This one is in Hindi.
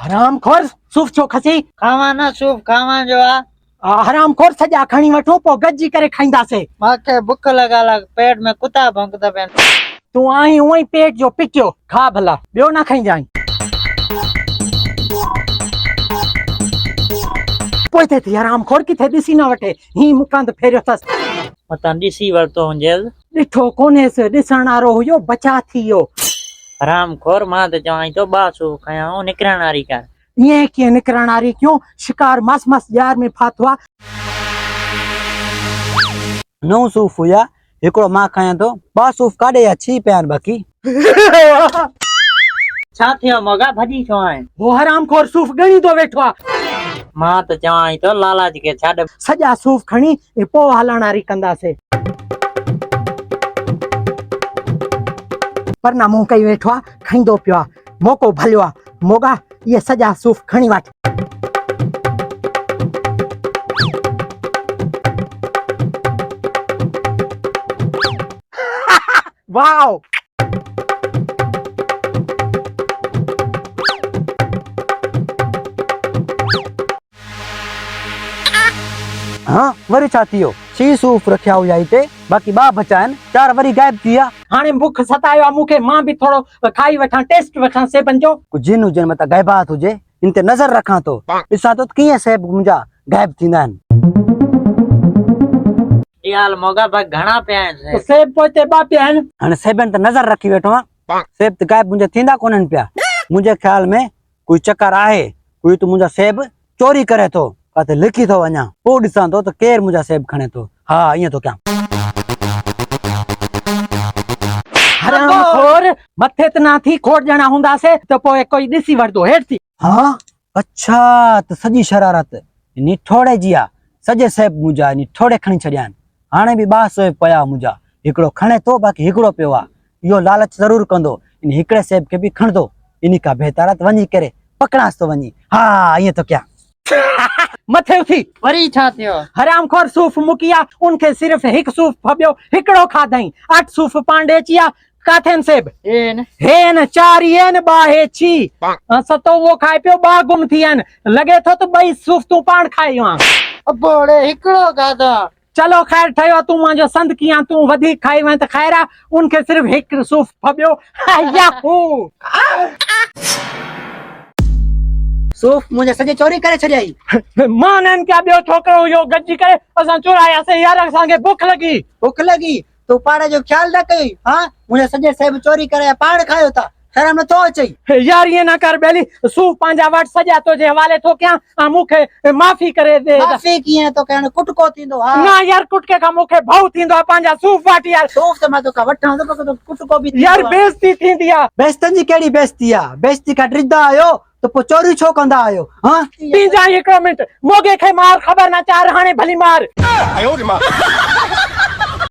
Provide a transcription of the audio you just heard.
हरामखोर सूफ़ छो खसी खावा ना सूप खावा जो हरामखोर सजा खणी वठो पो गजी करे खाईंदासे माखे भूख लगा लग पेट में कुत्ता भौंकदा पेन तू आई उई पेट जो पिटियो खा भला बियो ना खाई जाई पोइते थी हरामखोर किथे दिसी ना वठे ही मुकांद फेरियो थस मता ॾिसी वरतो हुजे ॾिठो कोनेस ॾिसण वारो हुयो बचा थियो हराम खोर मां त चवाई तो बा सूप खाया निकरण वारी कर ये कीअं निकरण वारी क्यों शिकार मस मस जार में फाथो आ नौ सूफ़ हुया हिकिड़ो मां खायां तो बा सूफ़ काढे या छी पिया आहिनि बाक़ी छा थियो मोगा भजी छो आए वो हरामखोर सूफ़ गणी तो वेठो आ मां त चवाई तो लालाज के छाड़ सजा सूफ़ खणी पो हलण वारी कंदासे पर ना मुंह कई वेठो आ खाईंदो पियो आ मौको भलियो आ मोगा ये सजा सूफ़ खणी वठ वाओ हाँ वरी छा थियो 6 सूफ़ रखिया हुया हिते बाक़ी बा बचा आहिनि 4 वरी गायब थी विया हाणे भूख सतायो आ मूंखे मां भी थोड़ो खाई वठां टेस्ट वठां सेबन जो कुछ जिन हुजनि मता गायबात हुजे इन ते नज़र रखां तो ॾिसां तो कीअं सेब मुंहिंजा गायब थींदा आहिनि यार मोगा बा घणा पिया आहिनि सेब पोइते बा पिया आहिनि हाणे सेबनि ते नज़र रखी वेठो आहियां सेब त गायब मुंहिंजा थींदा कोन्हनि पिया मुंहिंजे ख्याल में कोई चकर आहे कोई तो मुंहिंजा सेब चोरी करे थो काथे लिखी थो वञा पोइ ॾिसां थो त केरु मुंहिंजा सेब खणे थो हा ईअं थो कयां हरामखोर मथे त ना थी खोट ॼणा हूंदासे त पोइ कोई ॾिसी वठंदो हेठि थी हाँ अच्छा त सॼी शरारत इन थोड़े जी आहे सॼे सेब मुंहिंजा इन थोड़े खणी छॾिया आहिनि हाणे बि 2 सेब पिया मुंहिंजा हिकिड़ो खणे थो बाक़ी हिकिड़ो पियो आहे इहो लालच ज़रूरु कंदो इन हिकिड़े सेब खे बि खणंदो इन खां बहितर आहे त वञी करे पकड़ांसि थो वञी हा ईअं थो कयां मथे उथी वरी छा थियो हरामखोर सूफ़ मुकिया उनखे सिर्फ हिकु सूफ़ फबियो हिकिड़ो खाधई 8 सूफ़ पांडे अचिया काथेन सेब हेन 4 येन 2 हे छी सतो वो खाए पियो 2 गुम थी आहिनि लॻे थो त 2 सूफ़ तूं पाण खाई आ अबोड़े हिकिड़ो खाधा चलो खैर ठयो तूं मुंहिंजो संद कीअं तूं वधीक खाई वएं त ख़ैर आहे उनखे सिर्फ हिकु सूफ़ फबियो याहू सूफ़ मुंहिंजे सॼे चोरी करे छॾियई मां नन क्या ॿियो छोकिरो हुयो गॾिजी करे असां चुरायासीं यार असांखे भुख लगी तूं पाड़े जो ख्याल न कई हाँ मुंहिंजे सॼे सेब चोरी करे पाण खायो था शर्म नथो अचई यार ये ना कर बेली सूफ़ पंहिंजा वटि सॼा तुंहिंजे हवाले थो कयां ऐं मूंखे माफ़ी करे दे माफ़ी कीअं तो कयां कुटको थींदो हा ना यार कुटके खां मूंखे भउ थींदो आहे पंहिंजा सूफ़ वटि यार सूफ़ त मां तोखां वठां थो पर कुटको बि यार बेइज्जती थींदी आहे बेइज्जती कहिड़ी बेइज्जती आहे बेइज्जती खां ड्रिदा आहियो त पोइ चोरी छो कंदा आहियो हाँ तीजा हिकिड़ो मिंट मोगे खे मार ख़बर ना चार हाणे भली मार